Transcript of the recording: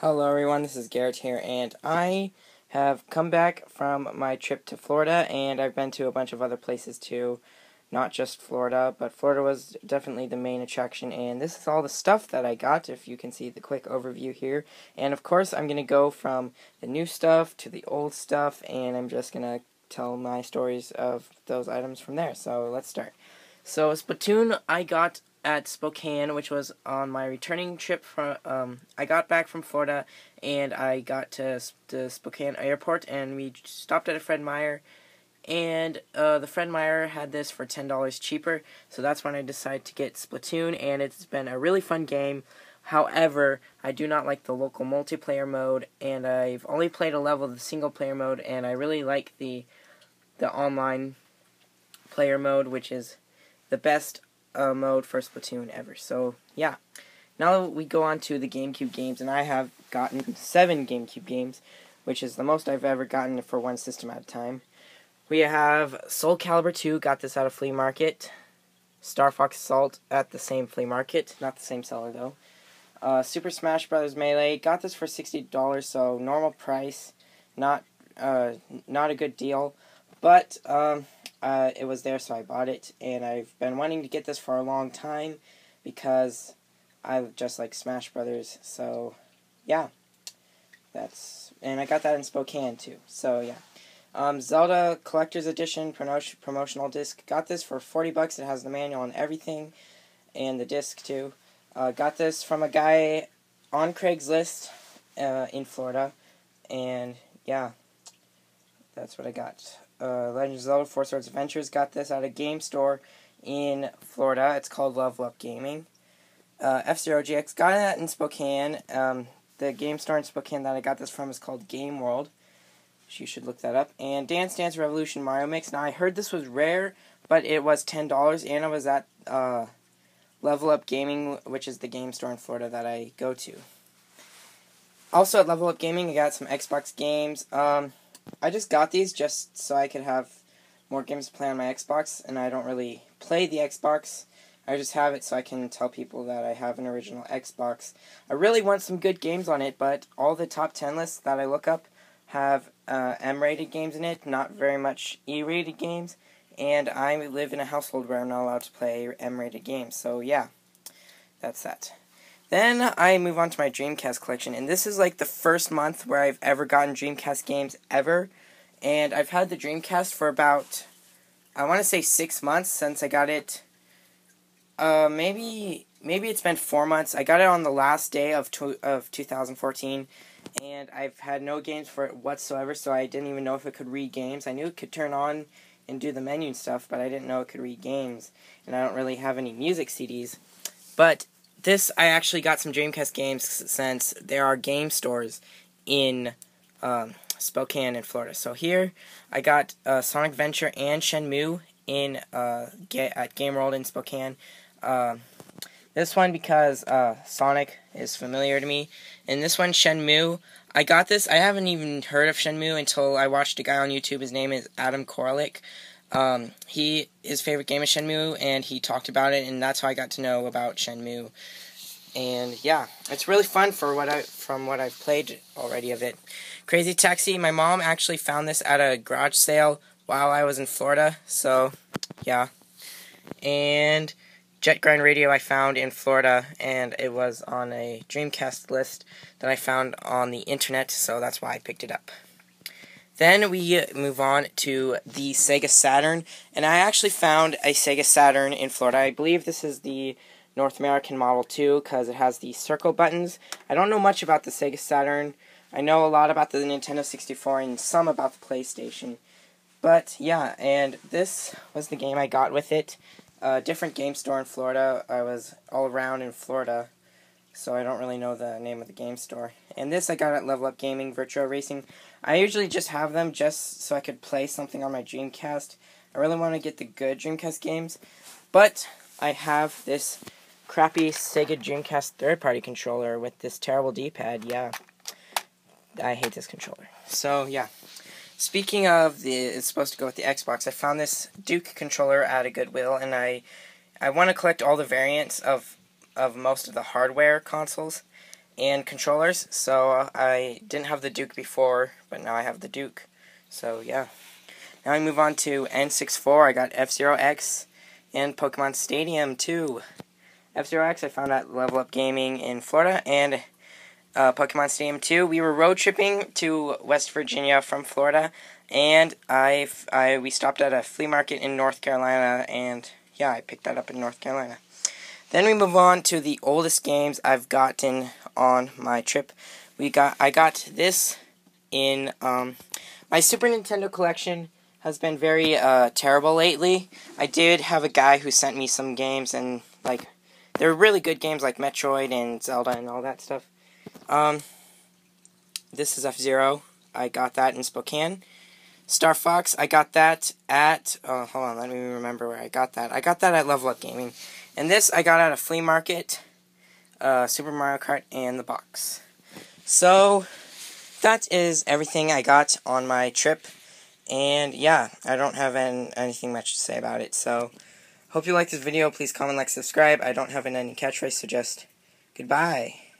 Hello everyone, this is Garrett here, and I have come back from my trip to Florida, and I've been to a bunch of other places too, not just Florida, but Florida was definitely the main attraction, and this is all the stuff that I got, if you can see the quick overview here. And of course, I'm going to go from the new stuff to the old stuff, and I'm just going to tell my stories of those items from there. So let's start. So Splatoon I got at Spokane, which was on my returning trip from, I got back from Florida, and I got to the Spokane airport, and we stopped at a Fred Meyer, and the Fred Meyer had this for $10 cheaper, so that's when I decided to get Splatoon, and it's been a really fun game. However, I do not like the local multiplayer mode, and I've only played a level of the single player mode, and I really like the online player mode, which is the best mode for Splatoon ever. So yeah, now we go on to the GameCube games, and I have gotten 7 GameCube games, which is the most I've ever gotten for one system at a time. We have Soul Calibur 2, got this at a flea market. Star Fox Assault at the same flea market, not the same seller though. Super Smash Bros. Melee, got this for $60, so normal price, not a good deal, but it was there, so I bought it, and I've been wanting to get this for a long time because I just like Smash Brothers. So yeah, and I got that in Spokane too. So yeah, Zelda Collector's Edition promotional disc. Got this for $40. It has the manual and everything, and the disc too. Got this from a guy on Craigslist in Florida, and yeah, that's what I got. Legend of Zelda 4 Swords Adventures, got this at a game store in Florida. It's called Level Up Gaming. F-Zero GX, got it in Spokane. The game store in Spokane that I got this from is called Game World. You should look that up. And Dance Dance Revolution Mario Mix. Now, I heard this was rare, but it was $10, and it was at Level Up Gaming, which is the game store in Florida that I go to. Also, at Level Up Gaming, I got some Xbox games. I just got these just so I could have more games to play on my Xbox, and I don't really play the Xbox. I just have it so I can tell people that I have an original Xbox. I really want some good games on it, but all the top 10 lists that I look up have M-rated games in it, not very much E-rated games, and I live in a household where I'm not allowed to play M-rated games, so yeah, that's that. Then I move on to my Dreamcast collection, and this is like the first month where I've ever gotten Dreamcast games ever, and I've had the Dreamcast for about, I want to say 6 months since I got it. Maybe it's been 4 months. I got it on the last day of 2014, and I've had no games for it whatsoever, so I didn't even know if it could read games. I knew it could turn on and do the menu and stuff, but I didn't know it could read games, and I don't really have any music CDs. But this, I actually got some Dreamcast games since there are game stores in Spokane in Florida. So here, I got Sonic Adventure and Shenmue at Game World in Spokane. This one because Sonic is familiar to me. And this one, Shenmue, I got this. I haven't even heard of Shenmue until I watched a guy on YouTube. His name is Adam Koralik. His favorite game is Shenmue, and he talked about it, and that's how I got to know about Shenmue. And yeah, it's really fun from what I've played already of it. Crazy Taxi, my mom actually found this at a garage sale while I was in Florida, so yeah. And Jet Grind Radio I found in Florida, and it was on a Dreamcast list that I found on the internet, so that's why I picked it up. Then we move on to the Sega Saturn, and I actually found a Sega Saturn in Florida. I believe this is the North American model too, because it has the circle buttons. I don't know much about the Sega Saturn. I know a lot about the Nintendo 64 and some about the PlayStation. But yeah, and this was the game I got with it. Different game store in Florida. I was all around in Florida, so I don't really know the name of the game store. And this I got at Level Up Gaming, Virtua Racing. I usually just have them just so I could play something on my Dreamcast. I really want to get the good Dreamcast games, but I have this crappy Sega Dreamcast third-party controller with this terrible D-pad. Yeah, I hate this controller. So yeah, speaking of it's supposed to go with the Xbox, I found this Duke controller at a Goodwill, and I want to collect all the variants of most of the hardware consoles. and controllers. So I didn't have the Duke before, but now I have the Duke. So yeah. Now I move on to N64. I got F-Zero X and Pokemon Stadium 2. F-Zero X I found at Level Up Gaming in Florida, and Pokemon Stadium 2. We were road tripping to West Virginia from Florida, and we stopped at a flea market in North Carolina, and yeah, I picked that up in North Carolina. Then we move on to the oldest games I've gotten on my trip. I got this in my Super Nintendo collection has been very terrible lately. I did have a guy who sent me some games, and like they're really good games like Metroid and Zelda and all that stuff. This is F-Zero. I got that in Spokane. Star Fox, I got that at, hold on, let me remember where I got that. I got that at Level Up Gaming. And this I got at a flea market, Super Mario Kart, and the box. So, that is everything I got on my trip. And yeah, I don't have anything much to say about it. So, hope you liked this video. Please comment, like, subscribe. I don't have any catchphrase, so just goodbye.